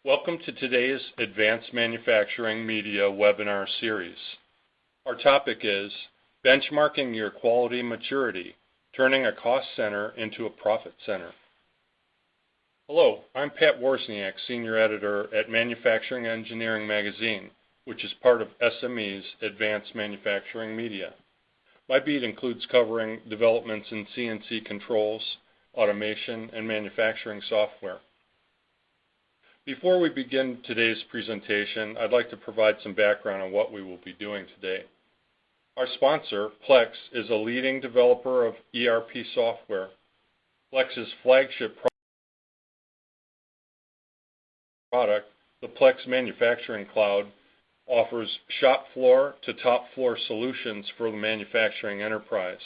Welcome to today's Advanced Manufacturing Media webinar series. Our topic is Benchmarking Your Quality Maturity, Turning a Cost Center into a Profit Center. Hello, I'm Pat Wozniak, Senior Editor at Manufacturing Engineering Magazine, which is part of SME's Advanced Manufacturing Media. My beat includes covering developments in CNC controls, automation, and manufacturing software. Before we begin today's presentation, I'd like to provide some background on what we will be doing today. Our sponsor, Plex, is a leading developer of ERP software. Plex's flagship product, the Plex Manufacturing Cloud, offers shop floor to top floor solutions for the manufacturing enterprise.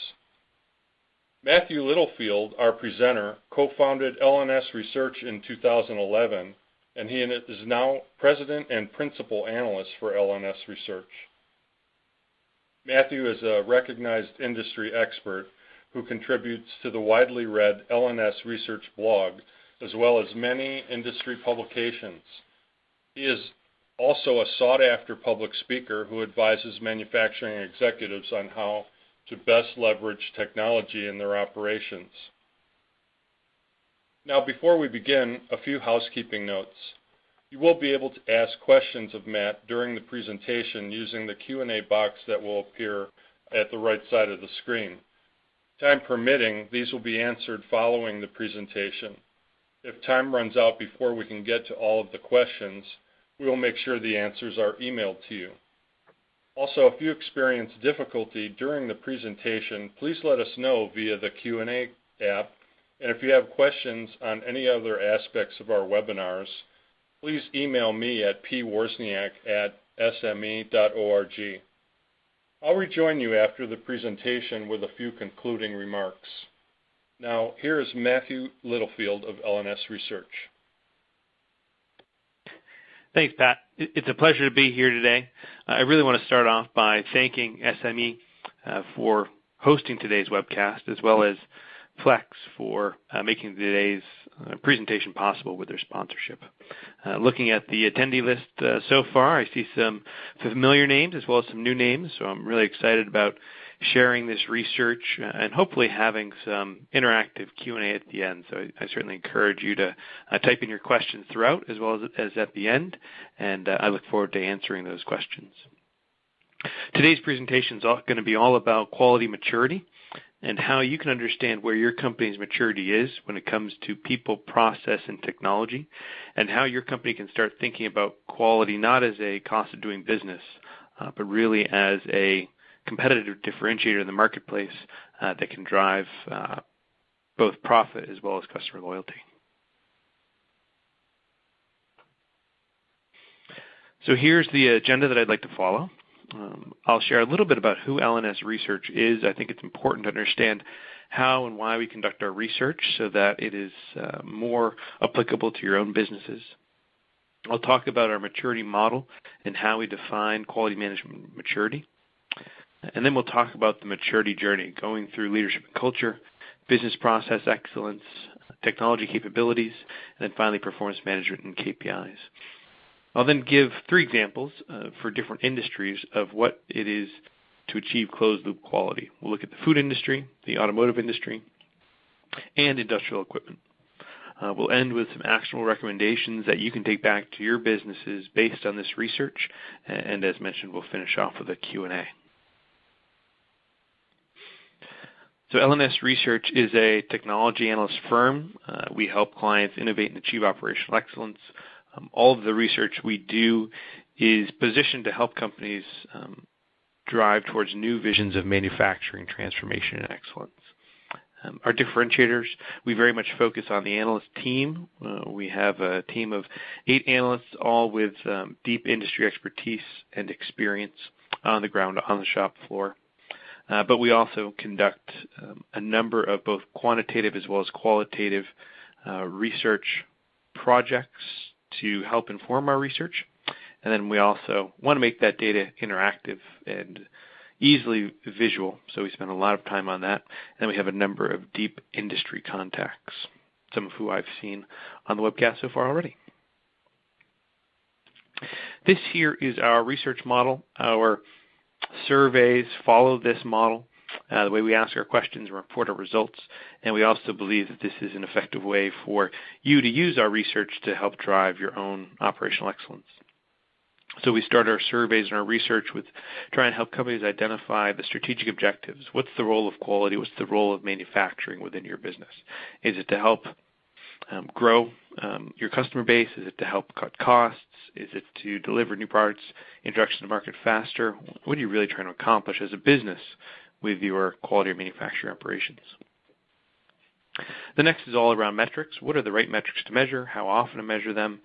Matthew Littlefield, our presenter, co-founded LNS Research in 2011, and he is now President and Principal Analyst for LNS Research. Matthew is a recognized industry expert who contributes to the widely read LNS Research blog, as well as many industry publications. He is also a sought-after public speaker who advises manufacturing executives on how to best leverage technology in their operations. Now, before we begin, a few housekeeping notes. You will be able to ask questions of Matt during the presentation using the Q&A box that will appear at the right side of the screen. Time permitting, these will be answered following the presentation. If time runs out before we can get to all of the questions, we will make sure the answers are emailed to you. Also, if you experience difficulty during the presentation, please let us know via the Q&A app. And if you have questions on any other aspects of our webinars, please email me at pwozniak@sme.org. I'll rejoin you after the presentation with a few concluding remarks. Now, here is Matthew Littlefield of LNS Research. Thanks, Pat. It's a pleasure to be here today. I really want to start off by thanking SME for hosting today's webcast, as well as Plex for making today's presentation possible with their sponsorship. Looking at the attendee list so far, I see some familiar names as well as some new names, so I'm really excited about sharing this research and hopefully having some interactive Q&A at the end. So I certainly encourage you to type in your questions throughout as well as at the end, and I look forward to answering those questions. Today's presentation is going to be all about quality maturity and how you can understand where your company's maturity is when it comes to people, process, and technology, and how your company can start thinking about quality not as a cost of doing business, but really as a competitive differentiator in the marketplace that can drive both profit as well as customer loyalty. So here's the agenda that I'd like to follow. I'll share a little bit about who LNS Research is. I think it's important to understand how and why we conduct our research so that it is more applicable to your own businesses. I'll talk about our maturity model and how we define quality management maturity. And then we'll talk about the maturity journey, going through leadership and culture, business process excellence, technology capabilities, and then finally performance management and KPIs. I'll then give 3 examples for different industries of what it is to achieve closed-loop quality. We'll look at the food industry, the automotive industry, and industrial equipment. We'll end with some actionable recommendations that you can take back to your businesses based on this research, and as mentioned, we'll finish off with a Q&A. So LNS Research is a technology analyst firm. We help clients innovate and achieve operational excellence. All of the research we do is positioned to help companies drive towards new visions of manufacturing, transformation, and excellence. Our differentiators, we very much focus on the analyst team. We have a team of 8 analysts, all with deep industry expertise and experience on the ground, on the shop floor. But we also conduct a number of both quantitative as well as qualitative research projects to help inform our research. And then we also want to make that data interactive and easily visual, so we spend a lot of time on that. And we have a number of deep industry contacts, some of who I've seen on the webcast so far already. This here is our research model. Our surveys follow this model. The way we ask our questions and report our results, and we also believe that this is an effective way for you to use our research to help drive your own operational excellence. So we start our surveys and our research with trying to help companies identify the strategic objectives. What's the role of quality? What's the role of manufacturing within your business? Is it to help grow your customer base? Is it to help cut costs? Is it to deliver new products, introduction to market faster? What are you really trying to accomplish as a business with your quality or manufacturing operations? The next is all around metrics. What are the right metrics to measure? How often to measure them?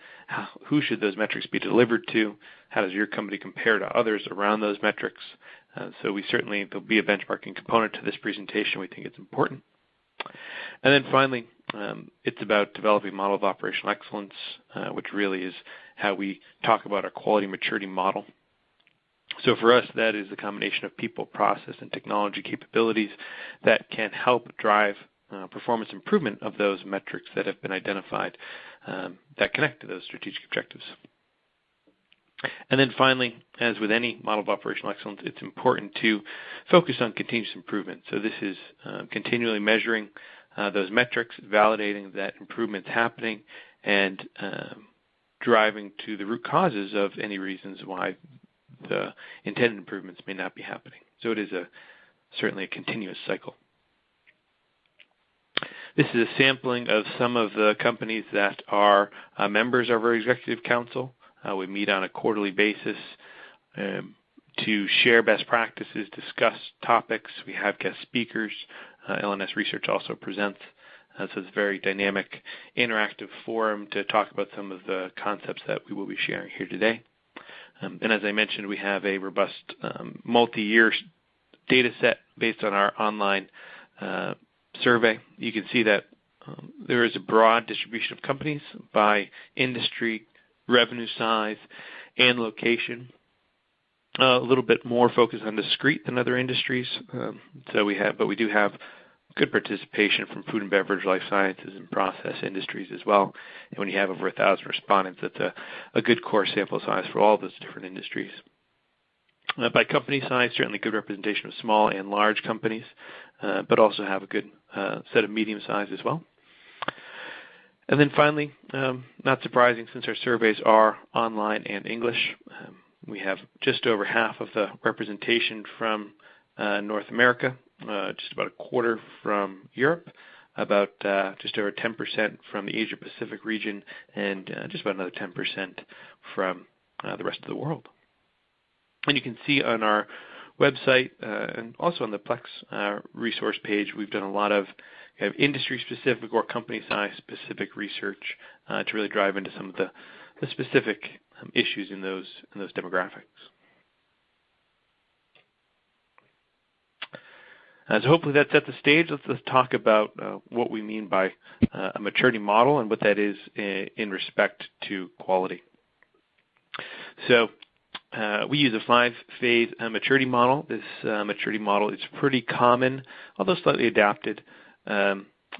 Who should those metrics be delivered to? How does your company compare to others around those metrics? So there'll be a benchmarking component to this presentation. We think it's important. And then finally, it's about developing a model of operational excellence, which really is how we talk about our quality maturity model. So for us, that is a combination of people, process, and technology capabilities that can help drive performance improvement of those metrics that have been identified that connect to those strategic objectives. And then finally, as with any model of operational excellence, it's important to focus on continuous improvement. So this is continually measuring those metrics, validating that improvement's happening, and driving to the root causes of any reasons why the intended improvements may not be happening. So it is certainly a continuous cycle. This is a sampling of some of the companies that are members of our executive council. We meet on a quarterly basis to share best practices, discuss topics. We have guest speakers. LNS Research also presents. So it's a very dynamic, interactive forum to talk about some of the concepts that we will be sharing here today. And as I mentioned, we have a robust multi-year data set based on our online survey. You can see that there is a broad distribution of companies by industry, revenue size, and location. A little bit more focus on discrete than other industries. But we do have good participation from food and beverage, life sciences, and process industries as well. And when you have over 1,000 respondents, that's a good core sample size for all those different industries. By company size, certainly good representation of small and large companies, but also have a good set of medium size as well. And then finally, not surprising, since our surveys are online and English, we have just over half of the representation from North America, just about a quarter from Europe, about just over 10% from the Asia Pacific region, and just about another 10% from the rest of the world. And you can see on our website and also on the Plex resource page, we've done a lot of industry-specific or company-size-specific research to really drive into some of the specific issues in those demographics. So hopefully that sets the stage. Let's talk about what we mean by a maturity model and what that is in respect to quality. So we use a 5-phase maturity model. This maturity model is pretty common, although slightly adapted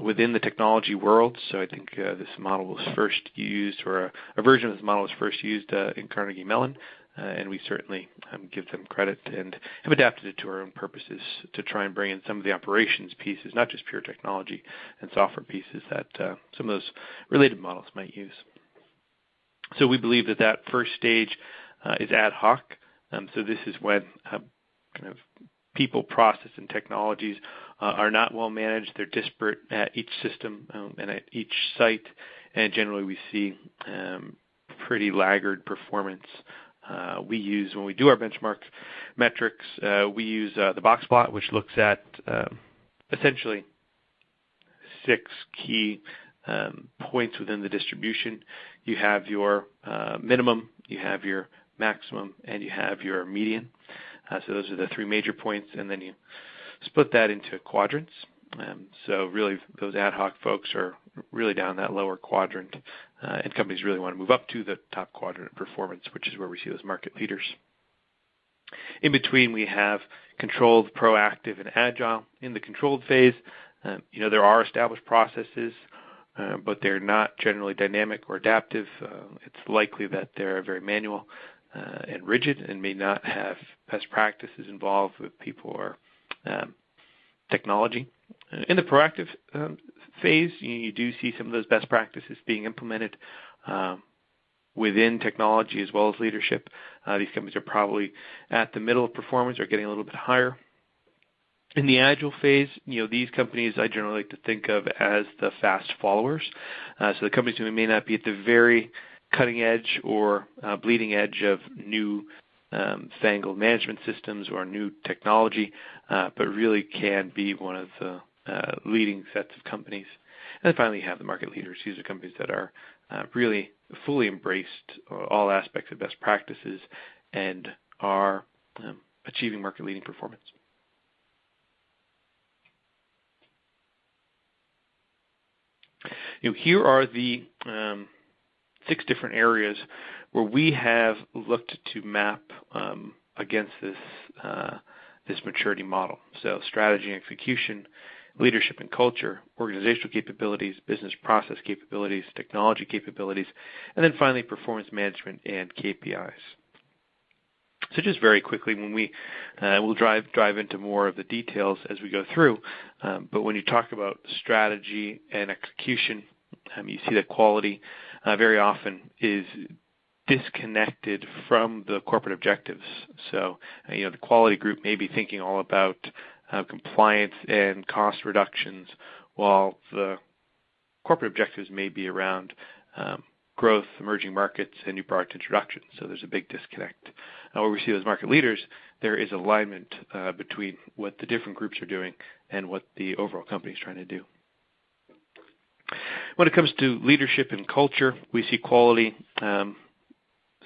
within the technology world. So I think this model was first used, or a version of this model was first used in Carnegie Mellon, and we certainly give them credit and have adapted it to our own purposes to try and bring in some of the operations pieces, not just pure technology and software pieces that some of those related models might use. So we believe that first stage is ad hoc. So this is when kind of people, process, and technologies are not well managed. They're disparate at each system and at each site, and generally we see pretty laggard performance. When we do our benchmark metrics, we use the box plot, which looks at essentially 6 key points within the distribution. You have your minimum, you have your maximum, and you have your median. So those are the 3 major points, and then you split that into quadrants. So really those ad hoc folks are really down that lower quadrant, and companies really want to move up to the top quadrant of performance, which is where we see those market leaders. In between, we have controlled, proactive, and agile. In the controlled phase, there are established processes, but they're not generally dynamic or adaptive. It's likely that they're very manual and rigid and may not have best practices involved with people or technology. In the proactive phase, you do see some of those best practices being implemented within technology as well as leadership. These companies are probably at the middle of performance or getting a little bit higher. In the agile phase, these companies I generally like to think of as the fast followers. So the companies who may not be at the very cutting edge or bleeding edge of new fangled management systems or new technology, but really can be one of the leading sets of companies. And then finally, you have the market leaders. These are companies that are really fully embraced all aspects of best practices and are achieving market-leading performance. Here are the 6 different areas where we have looked to map against this maturity model. So strategy and execution, leadership and culture, organizational capabilities, business process capabilities, technology capabilities, and then finally performance management and KPIs. So just very quickly, when we'll drive into more of the details as we go through, but when you talk about strategy and execution, you see that quality very often is disconnected from the corporate objectives. So, the quality group may be thinking all about compliance and cost reductions, while the corporate objectives may be around growth, emerging markets, and new product introductions. So there's a big disconnect. Where we see those market leaders, there is alignment between what the different groups are doing and what the overall company is trying to do. When it comes to leadership and culture, we see quality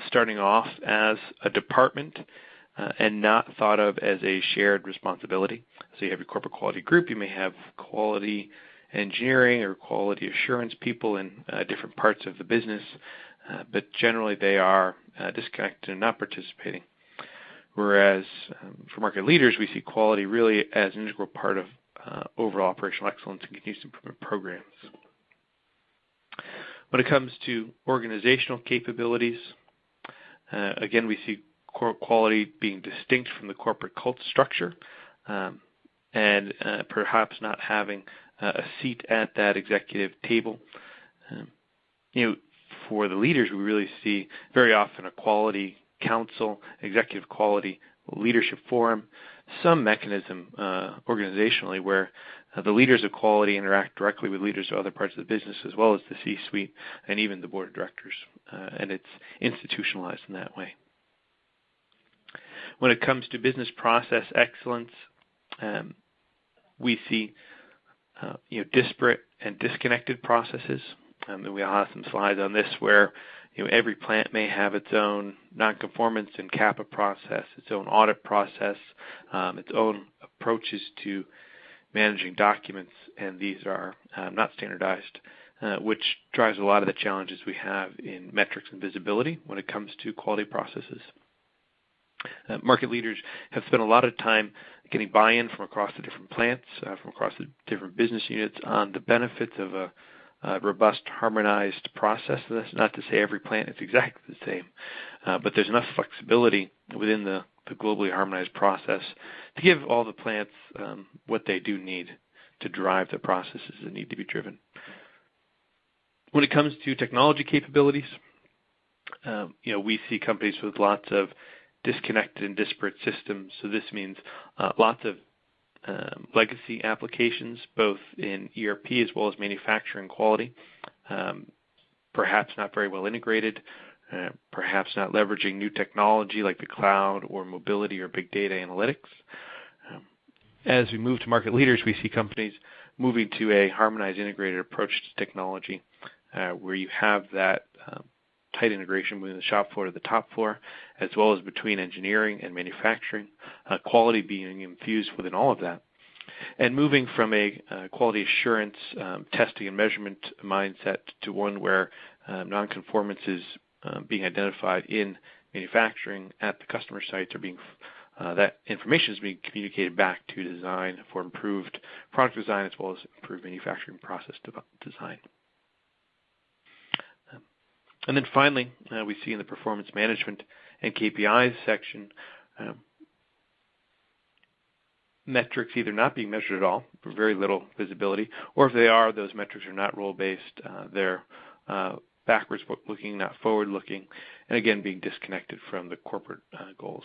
starting off as a department and not thought of as a shared responsibility. So you have your corporate quality group, you may have quality engineering or quality assurance people in different parts of the business, but generally they are disconnected and not participating. Whereas for market leaders, we see quality really as an integral part of overall operational excellence and continuous improvement programs. When it comes to organizational capabilities, again, we see quality being distinct from the corporate cult structure and perhaps not having a seat at that executive table. For the leaders, we really see very often a quality council, executive quality leadership forum, some mechanism organizationally where the leaders of quality interact directly with leaders of other parts of the business as well as the C-suite and even the board of directors, and it's institutionalized in that way. When it comes to business process excellence, we see disparate and disconnected processes. And we all have some slides on this where every plant may have its own nonconformance and CAPA process, its own audit process, its own approaches to managing documents, and these are not standardized, which drives a lot of the challenges we have in metrics and visibility when it comes to quality processes. Market leaders have spent a lot of time getting buy-in from across the different plants, from across the different business units on the benefits of a robust, harmonized process. That's not to say every plant is exactly the same, but there's enough flexibility within the globally harmonized process to give all the plants what they do need to drive the processes that need to be driven. When it comes to technology capabilities, we see companies with lots of disconnected and disparate systems. So this means lots of legacy applications, both in ERP as well as manufacturing quality, perhaps not very well integrated, perhaps not leveraging new technology like the cloud or mobility or big data analytics. As we move to market leaders, we see companies moving to a harmonized, integrated approach to technology where you have that tight integration within the shop floor to the top floor, as well as between engineering and manufacturing, quality being infused within all of that. And moving from a quality assurance, testing and measurement mindset to one where nonconformance is being identified in manufacturing at the customer sites or being that information is being communicated back to design for improved product design as well as improved manufacturing process design. And then finally, we see in the performance management and KPIs section, metrics either not being measured at all, for very little visibility, or if they are, those metrics are not role-based. They're backwards looking, not forward-looking, and again, being disconnected from the corporate goals.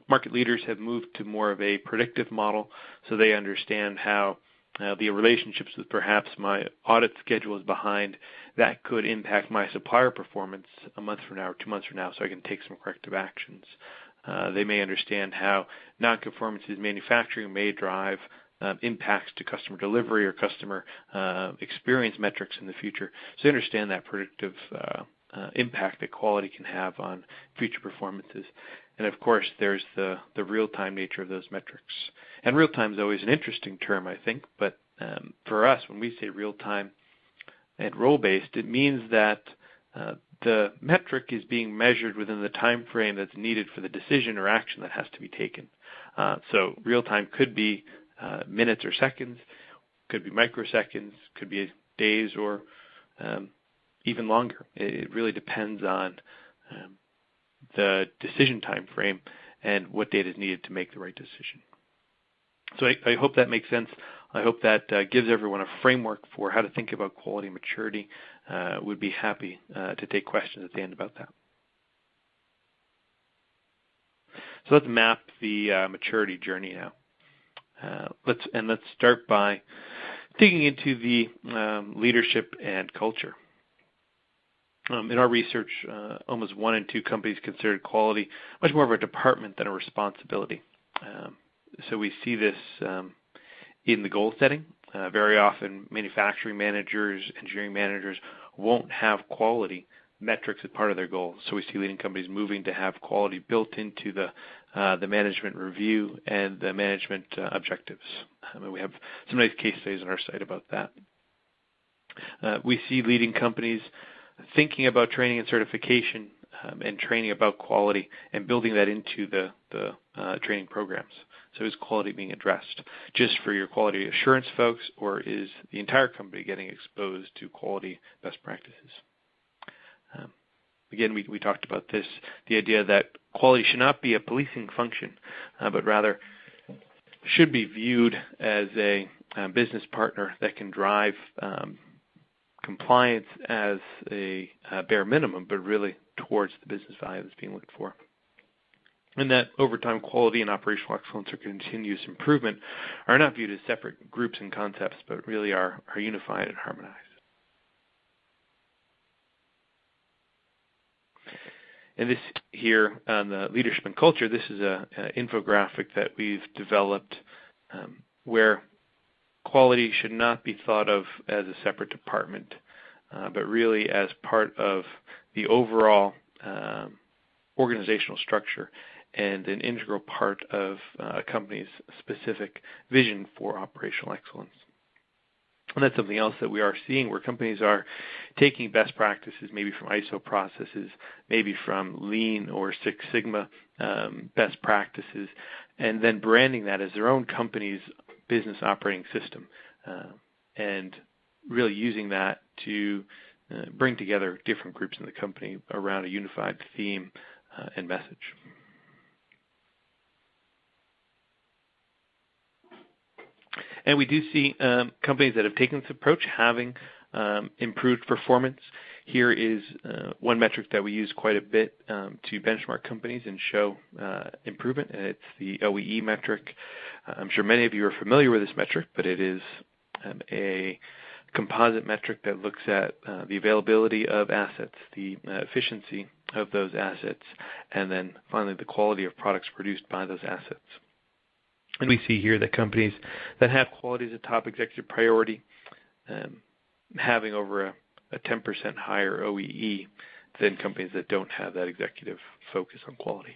Market leaders have moved to more of a predictive model, so they understand how the relationships with perhaps my audit schedule is behind, that could impact my supplier performance a month from now or 2 months from now, so I can take some corrective actions. They may understand how nonconformances manufacturing may drive impacts to customer delivery or customer experience metrics in the future. So they understand that predictive impact that quality can have on future performances. And of course, there's the real-time nature of those metrics. And real-time is always an interesting term, I think, but for us, when we say real-time and role-based, it means that the metric is being measured within the time frame that's needed for the decision or action that has to be taken. So real-time could be minutes or seconds, could be microseconds, could be days or even longer. It really depends on the decision time frame and what data is needed to make the right decision. So I hope that makes sense. I hope that gives everyone a framework for how to think about quality and maturity. Would be happy to take questions at the end about that. So let's map the maturity journey now. Let's start by digging into the leadership and culture. In our research, almost 1 in 2 companies considered quality much more of a department than a responsibility. So we see this in the goal setting. Very often, manufacturing managers, engineering managers won't have quality metrics as part of their goals. So we see leading companies moving to have quality built into the management review and the management objectives. And we have some nice case studies on our site about that. We see leading companies thinking about training and certification and training about quality and building that into the training programs. So is quality being addressed just for your quality assurance folks, or is the entire company getting exposed to quality best practices? Again, we talked about this, the idea that quality should not be a policing function, but rather should be viewed as a business partner that can drive compliance as a bare minimum, but really towards the business value that's being looked for. And that over time, quality and operational excellence or continuous improvement are not viewed as separate groups and concepts, but really are unified and harmonized. And this here on the leadership and culture, this is an infographic that we've developed where quality should not be thought of as a separate department, but really as part of the overall organizational structure and an integral part of a company's specific vision for operational excellence. And that's something else that we are seeing where companies are taking best practices, maybe from ISO processes, maybe from Lean or Six Sigma best practices, and then branding that as their own company's business operating system, and really using that to bring together different groups in the company around a unified theme and message. And we do see companies that have taken this approach having improved performance. Here is one metric that we use quite a bit to benchmark companies and show improvement, and it's the OEE metric. I'm sure many of you are familiar with this metric, but it is a composite metric that looks at the availability of assets, the efficiency of those assets, and then finally the quality of products produced by those assets. And we see here that companies that have quality as a top executive priority having over a 10% higher OEE than companies that don't have that executive focus on quality.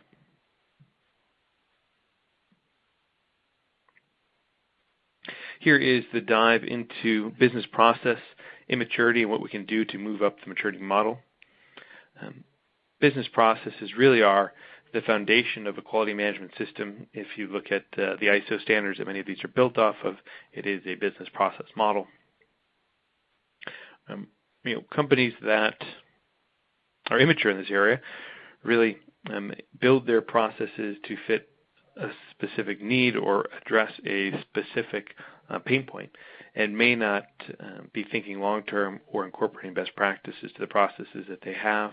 Here is the dive into business process immaturity and what we can do to move up the maturity model. Business processes really are the foundation of a quality management system. If you look at the ISO standards that many of these are built off of, it is a business process model. Companies that are immature in this area really build their processes to fit a specific need or address a specific pain point, and may not be thinking long-term or incorporating best practices to the processes that they have.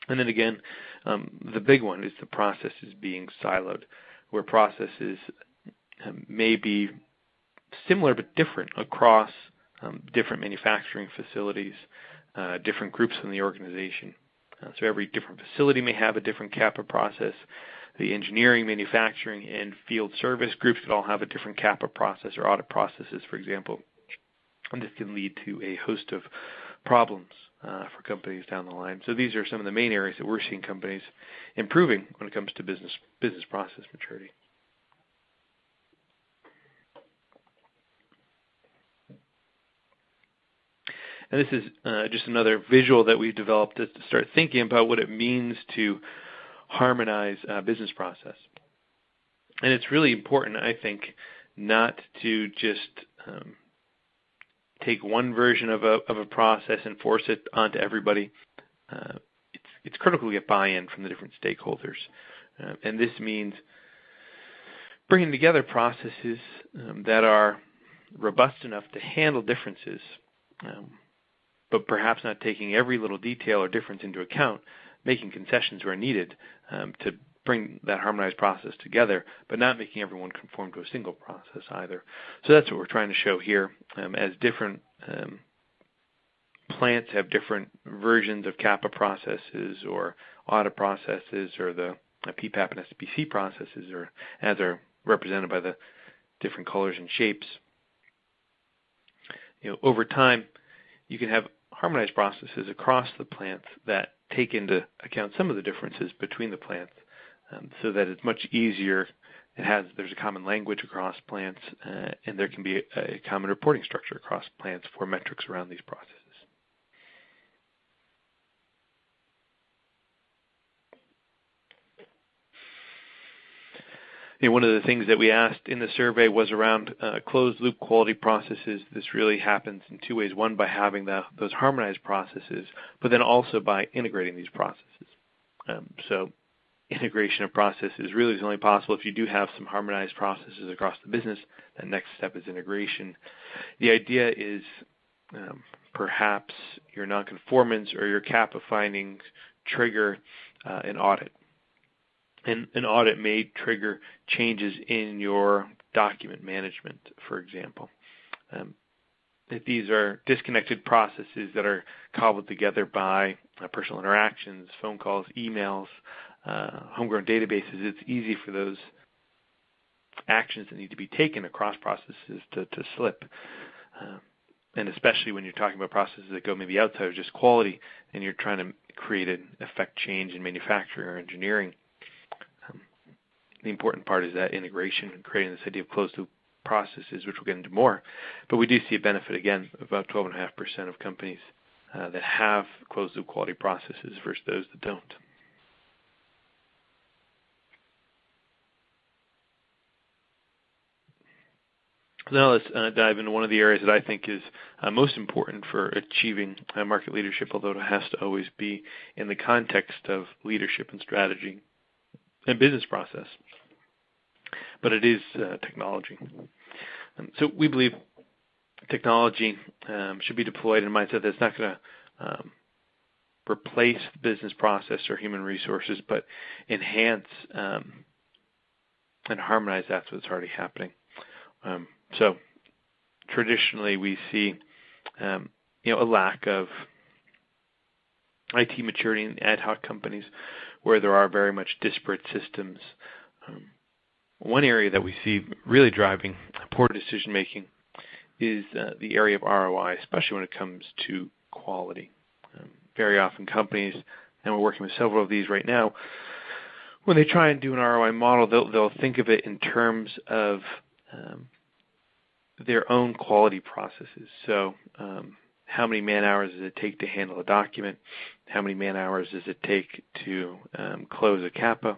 And then again, the big one is the processes being siloed, where processes may be similar but different across different manufacturing facilities, different groups in the organization. So every different facility may have a different CAPA process. The engineering, manufacturing, and field service groups could all have a different CAPA process or audit processes, for example. And this can lead to a host of problems for companies down the line. So these are some of the main areas that we're seeing companies improving when it comes to business process maturity. And this is just another visual that we've developed to start thinking about what it means to harmonize business process. And it's really important, I think, not to just take one version of a process and force it onto everybody. It's critical to get buy-in from the different stakeholders. And this means bringing together processes that are robust enough to handle differences, but perhaps not taking every little detail or difference into account, making concessions where needed to bring that harmonized process together, but not making everyone conform to a single process either. So that's what we're trying to show here. As different plants have different versions of CAPA processes or audit processes, or the PPAP and SPC processes, or as are represented by the different colors and shapes. Over time, you can have harmonized processes across the plants that take into account some of the differences between the plants, so that it's much easier. There's a common language across plants, and there can be a common reporting structure across plants for metrics around these processes. One of the things that we asked in the survey was around closed-loop quality processes. This really happens in two ways. One, by having those harmonized processes, but then also by integrating these processes. So integration of processes really is only possible if you do have some harmonized processes across the business. The next step is integration. The idea is perhaps your nonconformance or your CAPA findings trigger an audit. And an audit may trigger changes in your document management, for example. If these are disconnected processes that are cobbled together by personal interactions, phone calls, emails, homegrown databases, it's easy for those actions that need to be taken across processes to slip. And especially when you're talking about processes that go maybe outside of just quality, and you're trying to create an effect change in manufacturing or engineering. The important part is that integration and creating this idea of closed-loop processes, which we'll get into more. But we do see a benefit, again, of about 12.5% of companies that have closed-loop quality processes versus those that don't. Now let's dive into one of the areas that I think is most important for achieving market leadership, although it has to always be in the context of leadership and strategy and business process. But it is technology. So we believe technology should be deployed in a mindset that's not going to replace business process or human resources, but enhance and harmonize that's what's already happening. So traditionally we see a lack of IT maturity in ad hoc companies where there are very much disparate systems. One area that we see really driving poor decision making is the area of ROI, especially when it comes to quality. Very often companies, and we're working with several of these right now, when they try and do an ROI model, they'll think of it in terms of their own quality processes. So how many man hours does it take to handle a document? How many man hours does it take to close a CAPA?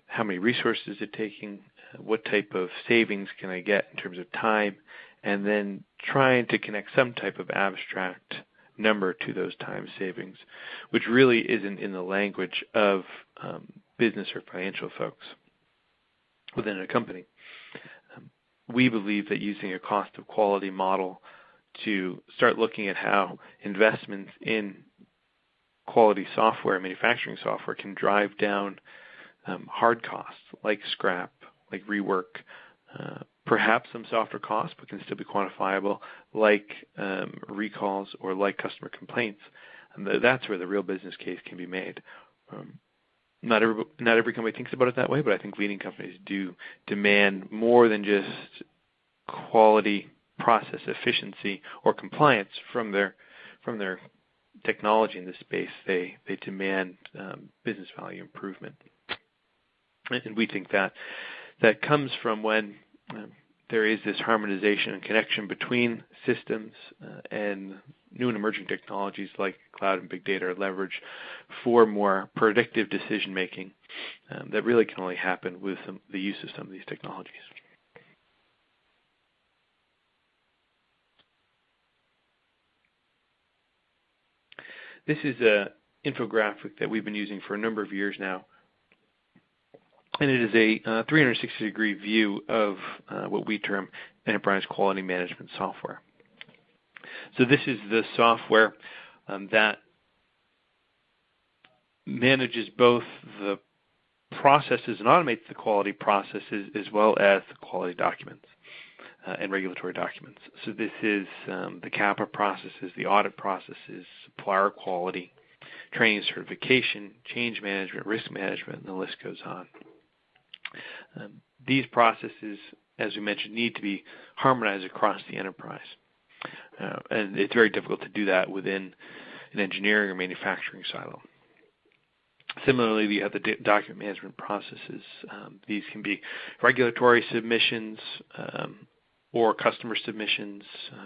How many resources is it taking? What type of savings can I get in terms of time? And then trying to connect some type of abstract number to those time savings, which really isn't in the language of business or financial folks within a company. We believe that using a cost of quality model to start looking at how investments in quality software, manufacturing software, can drive down hard costs like scrap, like rework, perhaps some softer costs, but can still be quantifiable, like recalls or like customer complaints. And that's where the real business case can be made. Not every company thinks about it that way, but I think leading companies do demand more than just quality, process efficiency, or compliance from their technology in this space. They demand business value improvement. And we think that comes from when there is this harmonization and connection between systems and new and emerging technologies like cloud and big data are leveraged for more predictive decision making that really can only happen with the use of some of these technologies. This is an infographic that we've been using for a number of years now. And it is a 360-degree view of what we term enterprise quality management software. So this is the software that manages both the processes and automates the quality processes as well as the quality documents and regulatory documents. So this is the CAPA processes, the audit processes, supplier quality, training, certification, change management, risk management, and the list goes on. These processes, as we mentioned, need to be harmonized across the enterprise. And it's very difficult to do that within an engineering or manufacturing silo. Similarly, you have the document management processes. These can be regulatory submissions or customer submissions,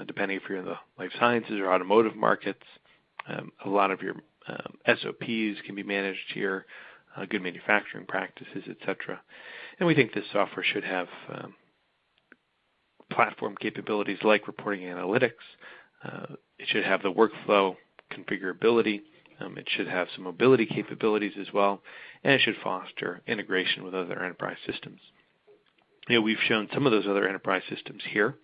depending if you're in the life sciences or automotive markets. A lot of your SOPs can be managed here, good manufacturing practices, etc. And we think this software should have platform capabilities like reporting analytics. It should have the workflow configurability. It should have some mobility capabilities as well, and it should foster integration with other enterprise systems. We've shown some of those other enterprise systems here.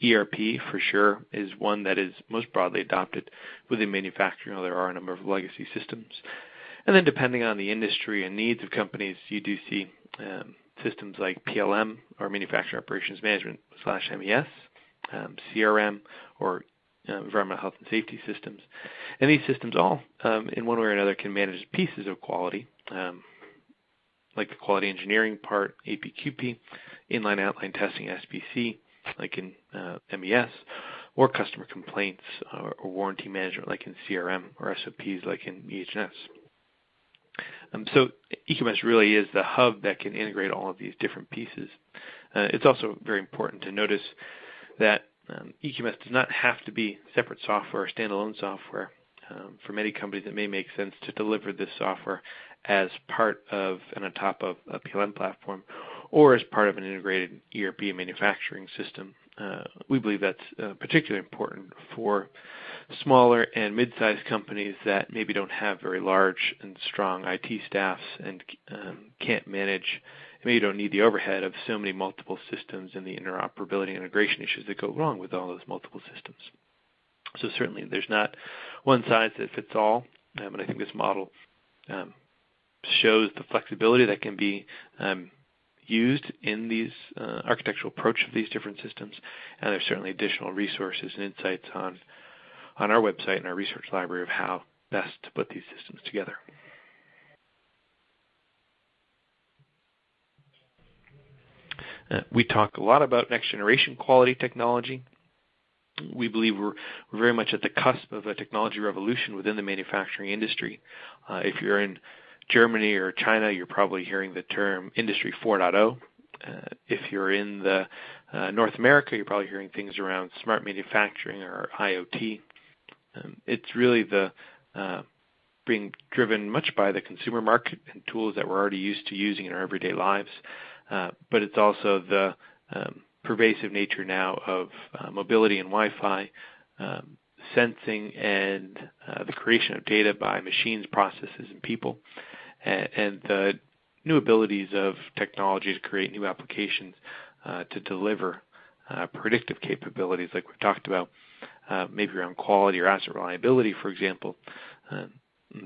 ERP, for sure, is one that is most broadly adopted within manufacturing, although there are a number of legacy systems. And then depending on the industry and needs of companies, you do see systems like PLM, or Manufacturing Operations Management / MES, CRM, or environmental health and safety systems. And these systems all, in one way or another, can manage pieces of quality, like the quality engineering part, APQP, inline outline testing, SPC, like in MES, or customer complaints or warranty management, like in CRM, or SOPs, like in EHS. So EQMS really is the hub that can integrate all of these different pieces. It's also very important to notice that EQMS does not have to be separate software or standalone software. For many companies, it may make sense to deliver this software as part of and on top of a PLM platform, or as part of an integrated ERP manufacturing system. We believe that's particularly important for smaller and mid-sized companies that maybe don't have very large and strong IT staffs and can't manage, maybe don't need the overhead of so many multiple systems and the interoperability and integration issues that go wrong with all those multiple systems. So certainly there's not one size that fits all, and I think this model shows the flexibility that can be used in these architectural approach of these different systems, and there's certainly additional resources and insights on our website and our research library of how best to put these systems together. We talk a lot about next generation quality technology. We believe we're very much at the cusp of a technology revolution within the manufacturing industry. If you're in Germany or China, you're probably hearing the term Industry 4.0. If you're in the North America, you're probably hearing things around smart manufacturing or IoT. It's really being driven much by the consumer market and tools that we're already used to using in our everyday lives, but it's also the pervasive nature now of mobility and Wi-Fi, sensing and the creation of data by machines, processes, and people, and the new abilities of technology to create new applications to deliver predictive capabilities like we've talked about, maybe around quality or asset reliability, for example,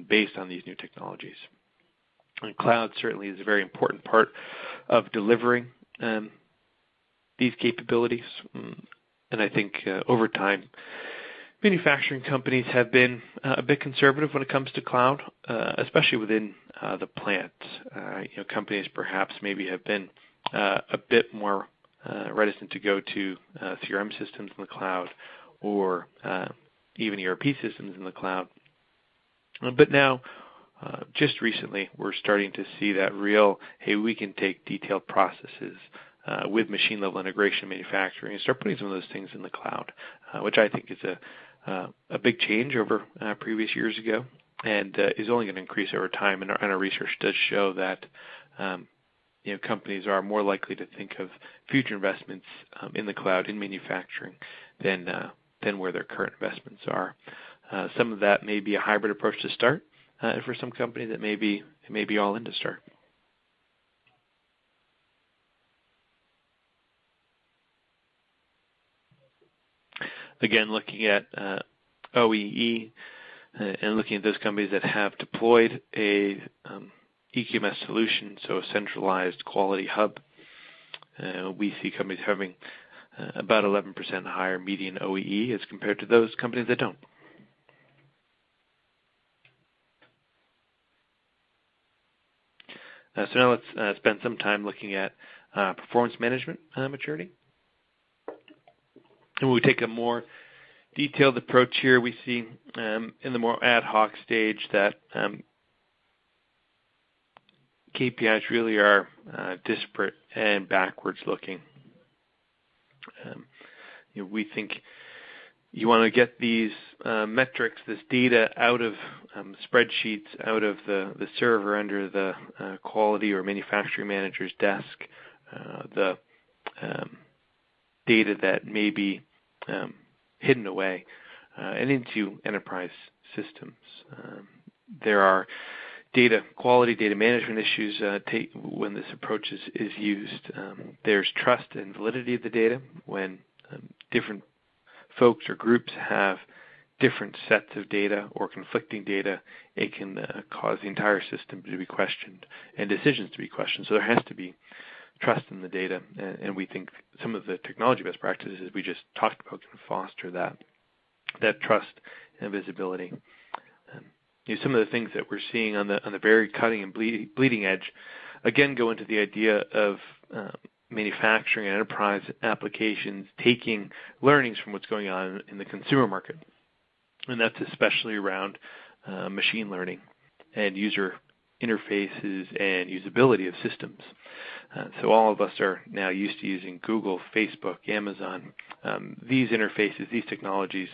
based on these new technologies. And cloud certainly is a very important part of delivering these capabilities. And I think over time, manufacturing companies have been a bit conservative when it comes to cloud, especially within the plant. Companies perhaps maybe have been a bit more reticent to go to CRM systems in the cloud or even ERP systems in the cloud. But now, just recently, we're starting to see that real, hey, we can take detailed processes with machine-level integration manufacturing and start putting some of those things in the cloud, which I think is a big change over previous years ago and is only going to increase over time. And our research does show that companies are more likely to think of future investments in the cloud in manufacturing than where their current investments are. Some of that may be a hybrid approach to start. For some companies, it may be all in to start. Again, looking at OEE and looking at those companies that have deployed a EQMS solution, so a centralized quality hub, we see companies having about 11% higher median OEE as compared to those companies that don't. So now let's spend some time looking at performance management maturity. And when we take a more detailed approach here, we see in the more ad hoc stage that KPIs really are disparate and backwards looking. We think you want to get these metrics, this data out of spreadsheets, out of the server under the quality or manufacturing manager's desk, the data that may be hidden away, and into enterprise systems. There are quality data management issues when this approach is used. There's trust and validity of the data when different folks or groups have different sets of data or conflicting data. It can cause the entire system to be questioned and decisions to be questioned. So there has to be trust in the data, and we think some of the technology best practices we just talked about can foster that trust and visibility. Some of the things that we're seeing on the very cutting and bleeding edge, again, go into the idea of manufacturing and enterprise applications taking learnings from what's going on in the consumer market, and that's especially around machine learning and user interfaces and usability of systems. So all of us are now used to using Google, Facebook, Amazon. These interfaces, these technologies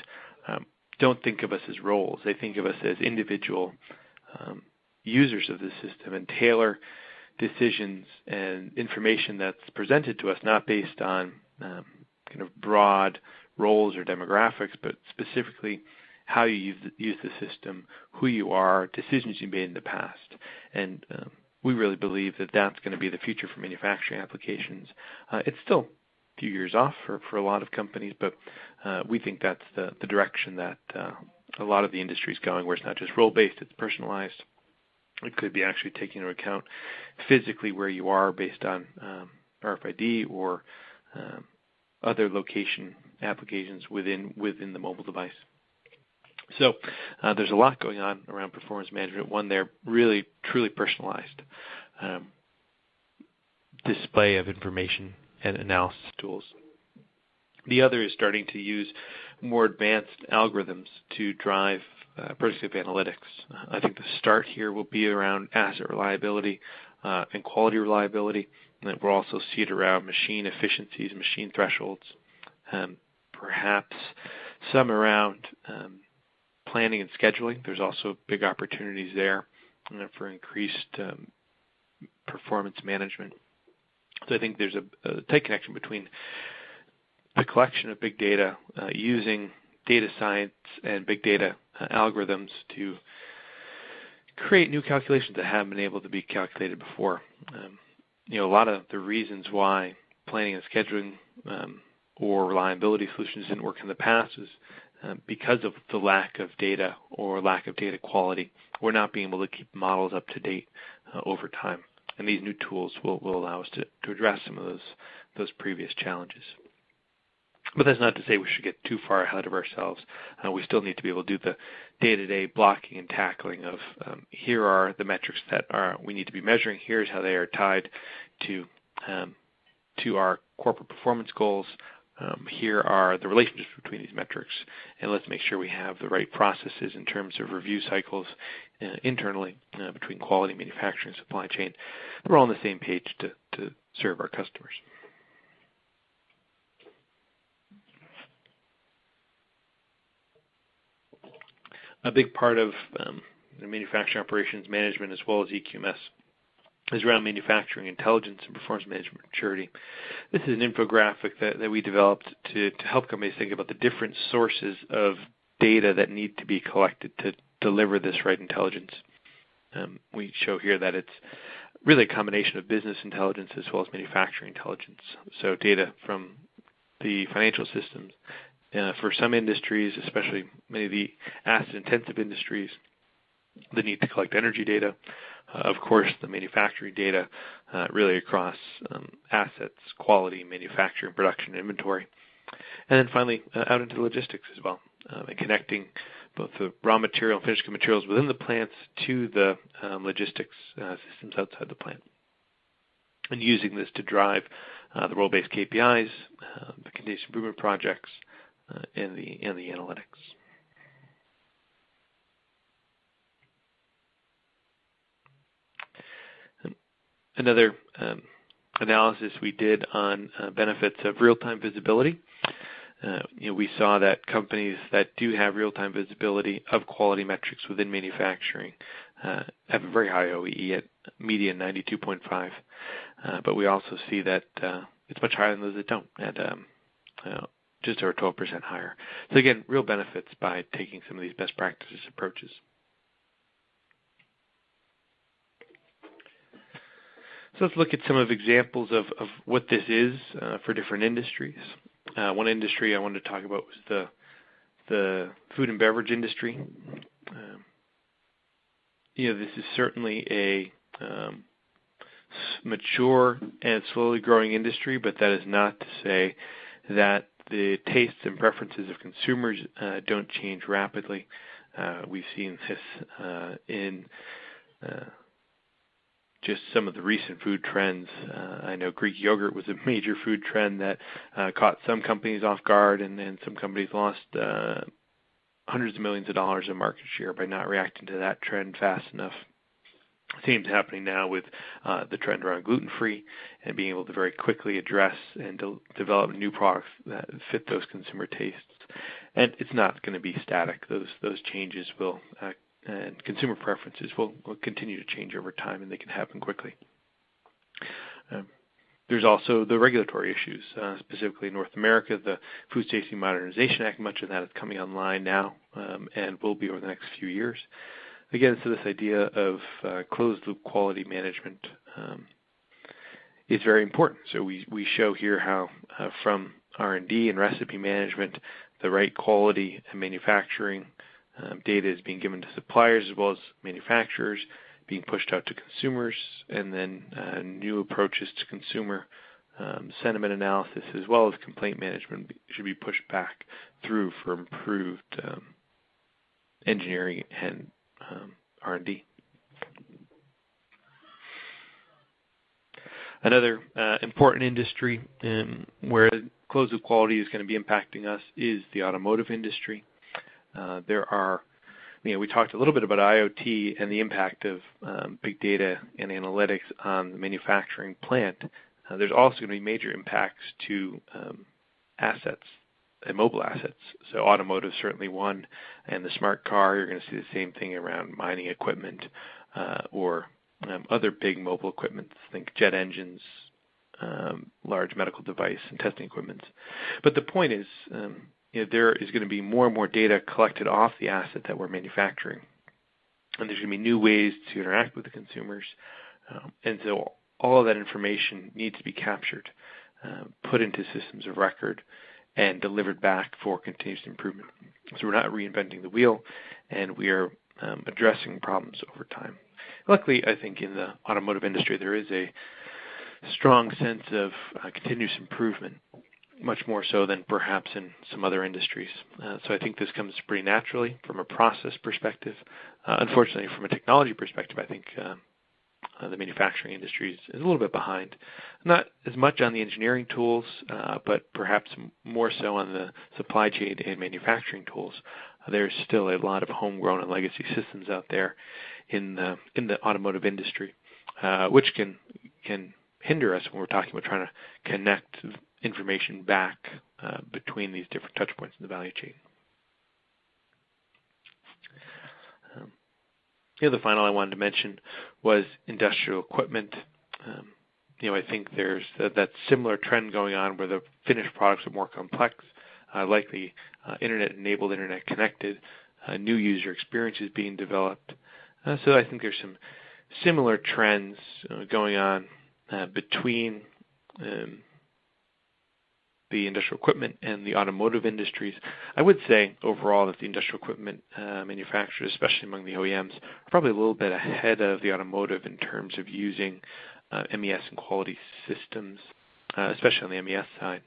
don't think of us as roles. They think of us as individual users of the system and tailor decisions and information that's presented to us not based on kind of broad roles or demographics, but specifically how you use the system, who you are, decisions you made in the past. And we really believe that that's going to be the future for manufacturing applications. It's still a few years off for a lot of companies, but we think that's the direction that a lot of the industry is going, where it's not just role-based, it's personalized. It could be actually taking into account physically where you are based on RFID or other location applications within the mobile device. So there's a lot going on around performance management. One, they're really, truly personalized display of information and analysis tools. The other is starting to use more advanced algorithms to drive predictive analytics. I think the start here will be around asset reliability and quality reliability, and we'll also see it around machine efficiencies, machine thresholds, perhaps some around planning and scheduling. There's also big opportunities there for increased performance management. So I think there's a tight connection between the collection of big data, using data science and big data algorithms to create new calculations that haven't been able to be calculated before. A lot of the reasons why planning and scheduling or reliability solutions didn't work in the past is because of the lack of data or lack of data quality. We're not being able to keep models up to date over time. And these new tools will allow us to address some of those previous challenges. But that's not to say we should get too far ahead of ourselves. We still need to be able to do the day-to-day blocking and tackling of here are the metrics that we need to be measuring. Here's how they are tied to our corporate performance goals. Here are the relationships between these metrics, and let's make sure we have the right processes in terms of review cycles internally between quality, manufacturing, supply chain. We're all on the same page to serve our customers. A big part of the manufacturing operations management as well as EQMS is around manufacturing intelligence and performance management maturity. This is an infographic that we developed to help companies think about the different sources of data that need to be collected to deliver this right intelligence. We show here that it's really a combination of business intelligence as well as manufacturing intelligence. So data from the financial systems. For some industries, especially many of the asset-intensive industries, the need to collect energy data. Of course, the manufacturing data really across assets, quality, manufacturing, production, inventory. And then finally, out into logistics as well, and connecting both the raw material and finished good materials within the plants to the logistics systems outside the plant. And using this to drive the role-based KPIs, the continuous improvement projects, and the analytics. Another analysis we did on benefits of real-time visibility. We saw that companies that do have real-time visibility of quality metrics within manufacturing have a very high OEE at median 92.5. But we also see that it's much higher than those that don't, at just over 12% higher. So again, real benefits by taking some of these best practices approaches. So let's look at some of examples of what this is for different industries. One industry I wanted to talk about was the food and beverage industry. This is certainly a mature and slowly growing industry, but that is not to say that the tastes and preferences of consumers don't change rapidly. We've seen this in just some of the recent food trends. I know Greek yogurt was a major food trend that caught some companies off guard, and some companies lost hundreds of millions of dollars in market share by not reacting to that trend fast enough. Same happening now with the trend around gluten-free and being able to very quickly address and develop new products that fit those consumer tastes. And it's not going to be static. Those changes will and consumer preferences will continue to change over time, and they can happen quickly. There's also the regulatory issues, specifically in North America, the Food Safety Modernization Act. Much of that is coming online now and will be over the next few years. Again, so this idea of closed-loop quality management is very important. So we show here how from R&D and recipe management, the right quality and manufacturing data is being given to suppliers as well as manufacturers, being pushed out to consumers, and then new approaches to consumer sentiment analysis as well as complaint management should be pushed back through for improved engineering and R&D. Another important industry where closed-loop quality is going to be impacting us is the automotive industry. We talked a little bit about IoT and the impact of big data and analytics on the manufacturing plant. There's also going to be major impacts to assets and mobile assets. So automotive is certainly one, and the smart car, you're going to see the same thing around mining equipment or other big mobile equipment. Think jet engines, large medical device and testing equipment. But the point is, there is going to be more and more data collected off the asset that we're manufacturing. And there's going to be new ways to interact with the consumers. And so all of that information needs to be captured, put into systems of record, and delivered back for continuous improvement. So we're not reinventing the wheel, and we are addressing problems over time. Luckily, I think in the automotive industry there is a strong sense of continuous improvement, much more so than perhaps in some other industries. So I think this comes pretty naturally from a process perspective. Unfortunately, from a technology perspective, I think the manufacturing industry is a little bit behind. Not as much on the engineering tools, but perhaps more so on the supply chain and manufacturing tools. There's still a lot of homegrown and legacy systems out there in the automotive industry, which can hinder us when we're talking about trying to connect information back between these different touch points in the value chain. The final I wanted to mention was industrial equipment. I think there's that similar trend going on where the finished products are more complex, likely internet-enabled, internet-connected, new user experiences being developed. So I think there's some similar trends going on between the industrial equipment and the automotive industries. I would say overall that the industrial equipment manufacturers, especially among the OEMs, are probably a little bit ahead of the automotive in terms of using MES and quality systems, especially on the MES side.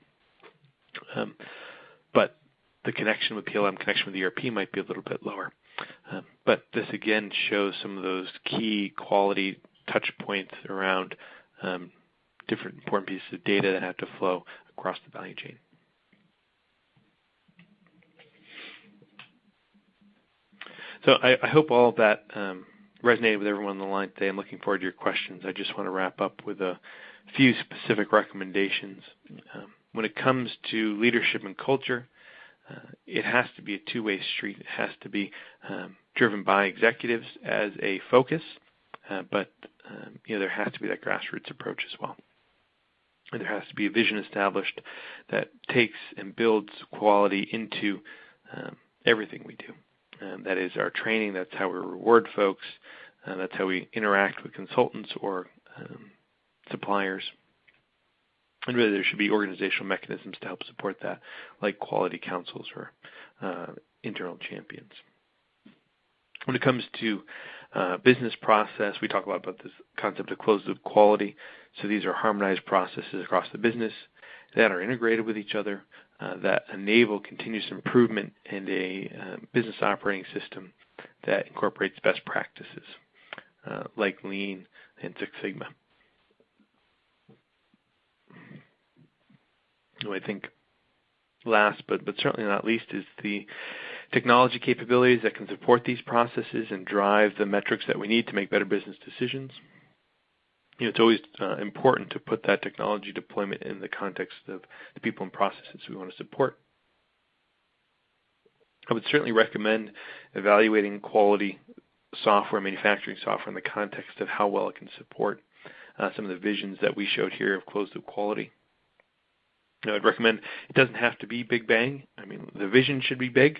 But the connection with PLM, connection with ERP might be a little bit lower. But this again shows some of those key quality touch points around different important pieces of data that have to flow across the value chain. So I hope all of that resonated with everyone on the line today. I'm looking forward to your questions. I just want to wrap up with a few specific recommendations. When it comes to leadership and culture, it has to be a two-way street. It has to be driven by executives as a focus, but there has to be that grassroots approach as well. And there has to be a vision established that takes and builds quality into everything we do. That is our training. That's how we reward folks. That's how we interact with consultants or suppliers. And really there should be organizational mechanisms to help support that, like quality councils or internal champions. When it comes to business process, we talk a lot about this concept of closed-loop quality. So these are harmonized processes across the business that are integrated with each other, that enable continuous improvement and a business operating system that incorporates best practices like Lean and Six Sigma. I think last but certainly not least is the technology capabilities that can support these processes and drive the metrics that we need to make better business decisions. It's always important to put that technology deployment in the context of the people and processes we want to support. I would certainly recommend evaluating quality software, manufacturing software in the context of how well it can support some of the visions that we showed here of closed-loop quality. I'd recommend it doesn't have to be big bang. I mean, the vision should be big,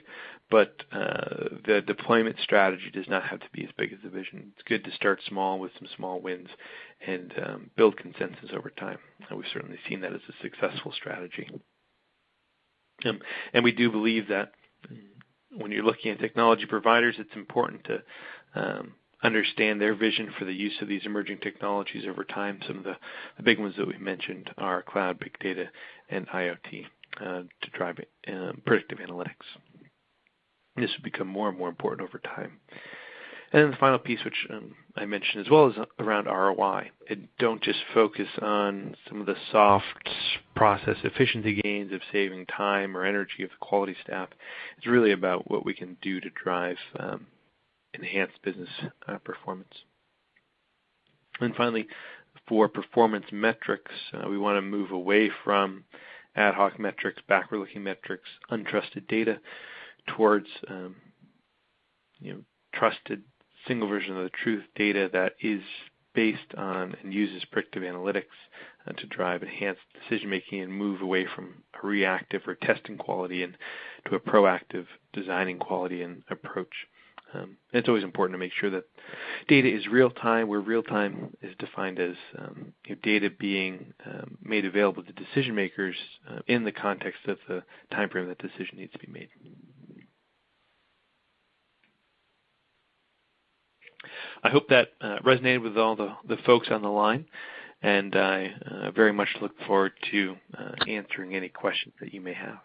but the deployment strategy does not have to be as big as the vision. It's good to start small with some small wins and build consensus over time. And we've certainly seen that as a successful strategy. And we do believe that when you're looking at technology providers, it's important to understand their vision for the use of these emerging technologies over time. Some of the big ones that we mentioned are cloud, big data, and IoT to drive predictive analytics. This will become more and more important over time. And then the final piece, which I mentioned as well, is around ROI. And don't just focus on some of the soft process efficiency gains of saving time or energy of the quality staff. It's really about what we can do to drive enhanced business performance. And finally, for performance metrics, we want to move away from ad hoc metrics, backward-looking metrics, untrusted data, towards trusted single version of the truth data that is based on and uses predictive analytics to drive enhanced decision-making and move away from a reactive or testing quality and to a proactive designing quality and approach. It's always important to make sure that data is real-time, where real-time is defined as data being made available to decision makers in the context of the time frame that decision needs to be made. I hope that resonated with all the folks on the line, and I very much look forward to answering any questions that you may have.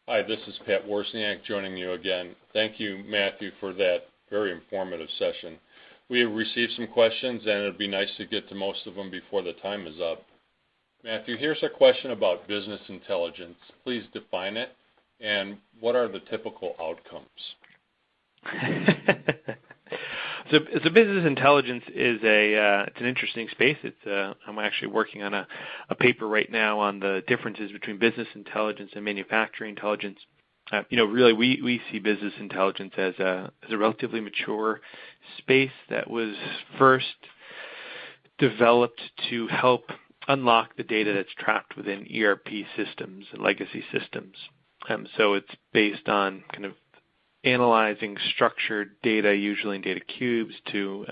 Hi, this is Pat Wozniak joining you again. Thank you, Matthew, for that very informative session. We have received some questions, and it would be nice to get to most of them before the time is up. Matthew, here's a question about business intelligence. Please define it, and what are the typical outcomes? So business intelligence is it's an interesting space. I'm actually working on a paper right now on the differences between business intelligence and manufacturing intelligence. Really, we see business intelligence as a relatively mature space that was first developed to help unlock the data that's trapped within ERP systems and legacy systems. So it's based on kind of analyzing structured data, usually in data cubes, to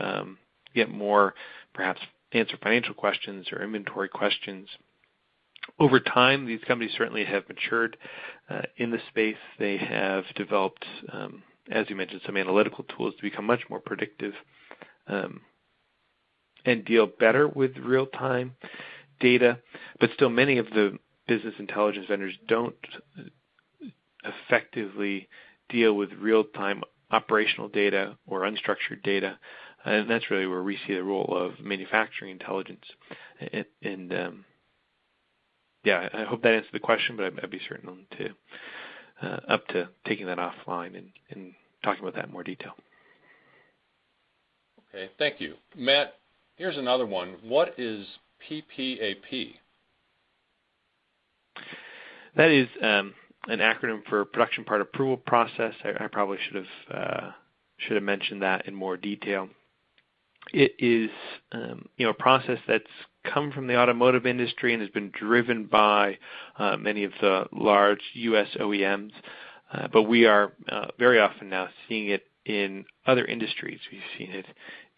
get more, perhaps answer financial questions or inventory questions. Over time, these companies certainly have matured in the space. They have developed, as you mentioned, some analytical tools to become much more predictive and deal better with real-time data. But still, many of the business intelligence vendors don't effectively deal with real-time operational data or unstructured data, and that's really where we see the role of manufacturing intelligence. And I hope that answered the question, but I'd be certain up to taking that offline and talking about that in more detail. Okay, thank you. Matt, here's another one. What is PPAP? That is an acronym for Production Part Approval Process. I probably should have mentioned that in more detail. It is a process that's come from the automotive industry and has been driven by many of the large U.S. OEMs, but we are very often now seeing it in other industries. We've seen it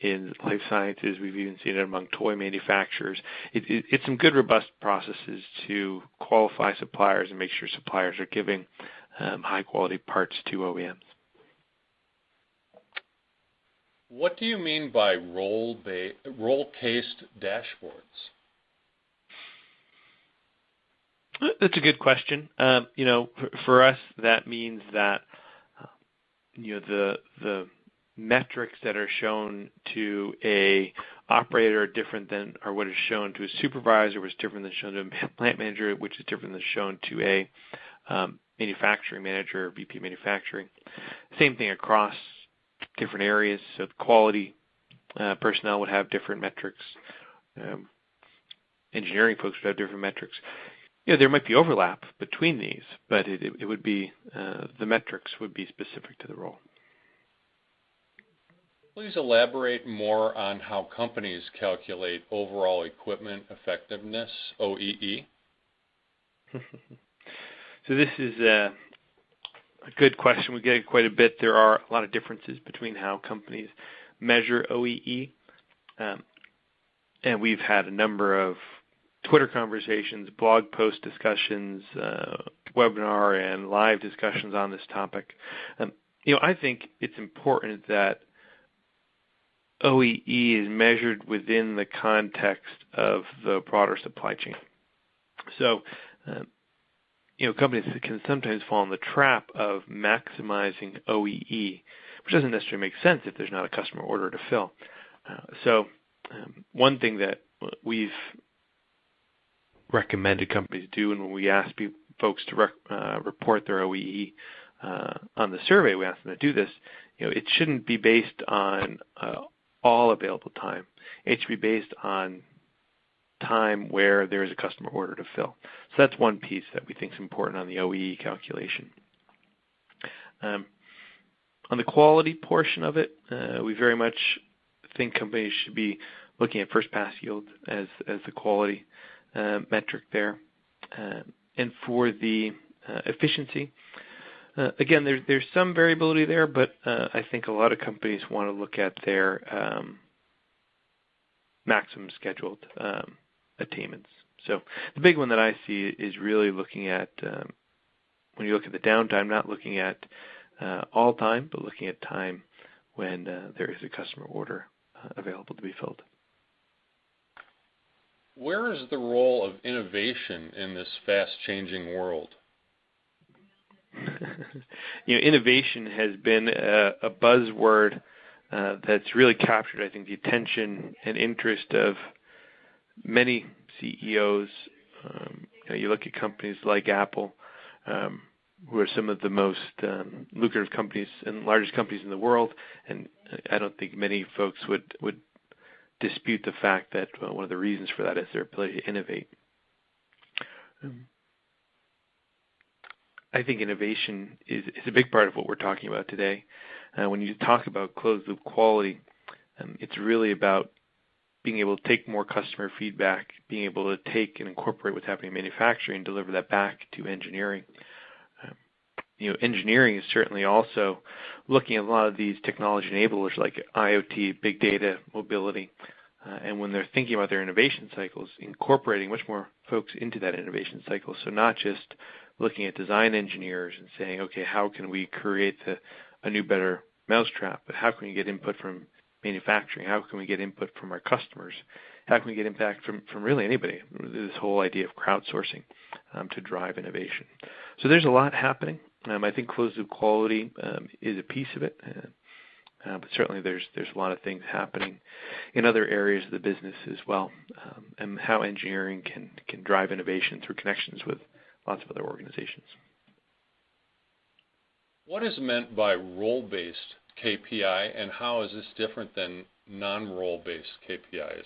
in life sciences. We've even seen it among toy manufacturers. It's some good, robust processes to qualify suppliers and make sure suppliers are giving high-quality parts to OEMs. What do you mean by role-cased dashboards? That's a good question. For us, that means that the metrics that are shown to a operator are different than or what is shown to a supervisor, which is different than shown to a plant manager, which is different than shown to a manufacturing manager or VP manufacturing. Same thing across different areas. So the quality personnel would have different metrics. Engineering folks would have different metrics. There might be overlap between these, but it would be the metrics would be specific to the role. Please elaborate more on how companies calculate overall equipment effectiveness, OEE. So this is a good question. We get it quite a bit. There are a lot of differences between how companies measure OEE. And we've had a number of Twitter conversations, blog post discussions, webinar and live discussions on this topic. I think it's important that OEE is measured within the context of the broader supply chain. So, companies can sometimes fall in the trap of maximizing OEE, which doesn't necessarily make sense if there's not a customer order to fill. So, one thing that we've recommended companies do, and when we ask folks to report their OEE on the survey, we ask them to do this. It shouldn't be based on all available time. It should be based on time where there is a customer order to fill. So that's one piece that we think is important on the OEE calculation. On the quality portion of it, we very much think companies should be looking at first pass yield as the quality metric there. And for the efficiency, again, there's some variability there, but I think a lot of companies want to look at their maximum scheduled attainments. So the big one that I see is really looking at, when you look at the downtime, not looking at all time, but looking at time when there is a customer order available to be filled. Where is the role of innovation in this fast-changing world? Innovation has been a buzzword that's really captured, I think, the attention and interest of many CEOs. You look at companies like Apple, who are some of the most lucrative companies and largest companies in the world, and I don't think many folks would dispute the fact that one of the reasons for that is their ability to innovate. I think innovation is a big part of what we're talking about today. When you talk about closed-loop quality, it's really about being able to take more customer feedback, being able to take and incorporate what's happening in manufacturing and deliver that back to engineering. Engineering is certainly also looking at a lot of these technology enablers like IoT, big data, mobility, and when they're thinking about their innovation cycles, incorporating much more folks into that innovation cycle. So not just looking at design engineers and saying, okay, how can we create a new, better mousetrap, but how can we get input from manufacturing? How can we get input from our customers? How can we get impact from really anybody? This whole idea of crowdsourcing to drive innovation. So there's a lot happening. I think closed-loop quality is a piece of it, but certainly there's a lot of things happening in other areas of the business as well, and how engineering can drive innovation through connections with lots of other organizations. What is meant by role-based KPI, and how is this different than non-role-based KPIs?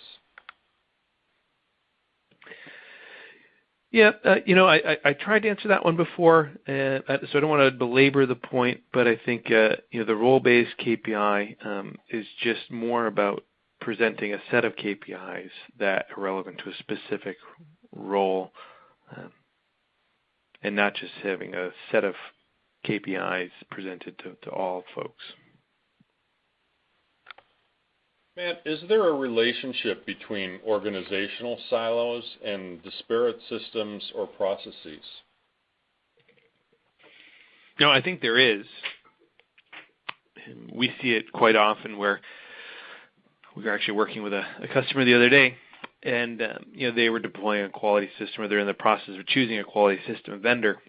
Yeah, I tried to answer that one before, so I don't want to belabor the point, but I think the role-based KPI is just more about presenting a set of KPIs that are relevant to a specific role, and not just having a set of KPIs presented to all folks. Matt, is there a relationship between organizational silos and disparate systems or processes? No, I think there is. We see it quite often where we were actually working with a customer the other day, and they were deploying a quality system, or they're in the process of choosing a quality system vendor,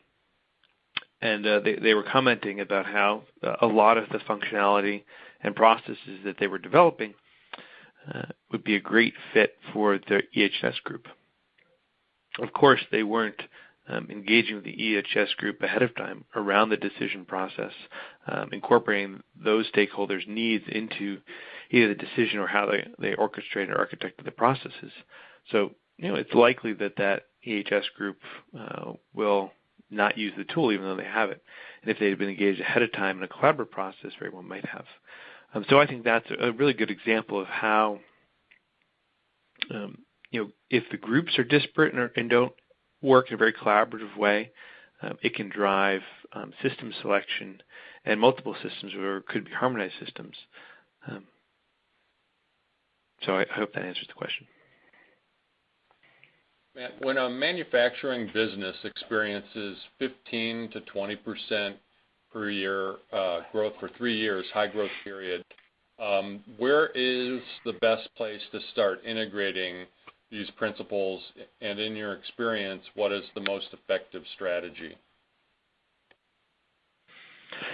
and they were commenting about how a lot of the functionality and processes that they were developing would be a great fit for the EHS group. Of course, they weren't engaging with the EHS group ahead of time around the decision process, incorporating those stakeholders' needs into either the decision or how they orchestrate or architect the processes. So, it's likely that EHS group will not use the tool even though they have it. And if they had been engaged ahead of time in a collaborative process, very well might have. So I think that's a really good example of how, if the groups are disparate and don't work in a very collaborative way, it can drive system selection and multiple systems, or could be harmonized systems. So I hope that answers the question. Matt, when a manufacturing business experiences 15 to 20% per year growth for 3 years, high growth period, where is the best place to start integrating these principles? And in your experience, what is the most effective strategy?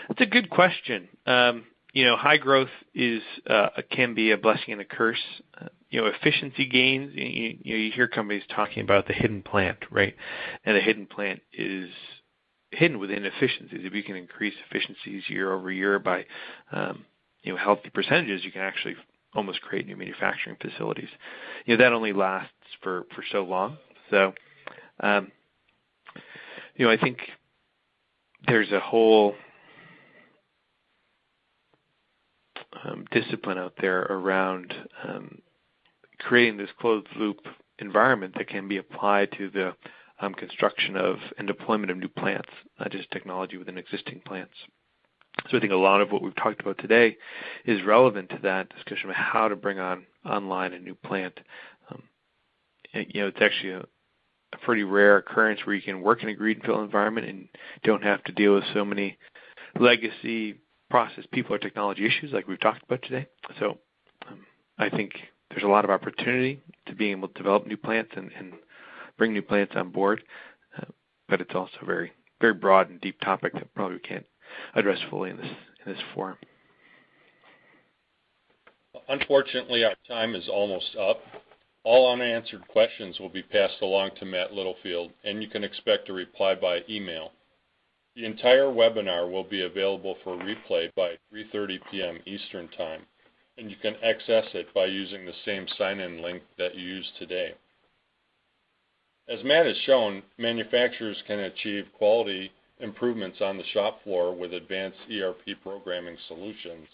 That's a good question. High growth can be a blessing and a curse. Efficiency gains, you hear companies talking about the hidden plant, right? And the hidden plant is hidden within efficiencies. If you can increase efficiencies year over year by healthy percentages, you can actually almost create new manufacturing facilities. That only lasts for so long. So, I think there's a whole discipline out there around creating this closed loop environment that can be applied to the construction of and deployment of new plants, not just technology within existing plants. So I think a lot of what we've talked about today is relevant to that discussion of how to bring online a new plant. It's actually a pretty rare occurrence where you can work in a greenfield environment and don't have to deal with so many legacy process, people, or technology issues like we've talked about today. So I think there's a lot of opportunity to being able to develop new plants and bring new plants on board, but it's also a very, very broad and deep topic that probably we can't address fully in this forum. Unfortunately, our time is almost up. All unanswered questions will be passed along to Matt Littlefield, and you can expect a reply by email. The entire webinar will be available for replay by 3:30 p.m. Eastern Time, and you can access it by using the same sign-in link that you used today. As Matt has shown, manufacturers can achieve quality improvements on the shop floor with advanced ERP programming solutions.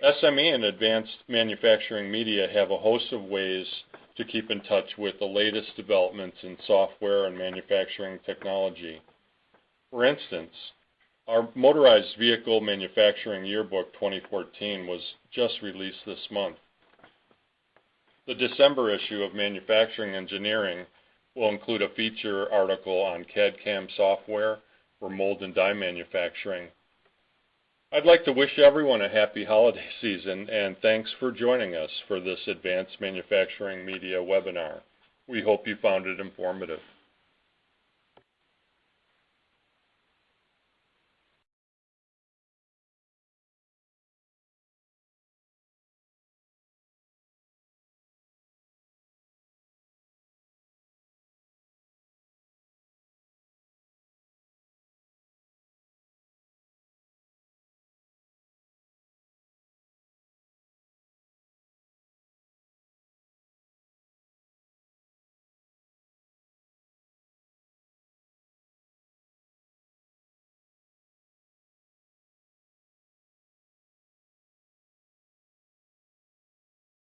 SME and Advanced Manufacturing Media have a host of ways to keep in touch with the latest developments in software and manufacturing technology. For instance, our Motorized Vehicle Manufacturing Yearbook 2014 was just released this month. The December issue of Manufacturing Engineering will include a feature article on CAD/CAM software for mold and die manufacturing. I'd like to wish everyone a happy holiday season, and thanks for joining us for this Advanced Manufacturing Media webinar. We hope you found it informative.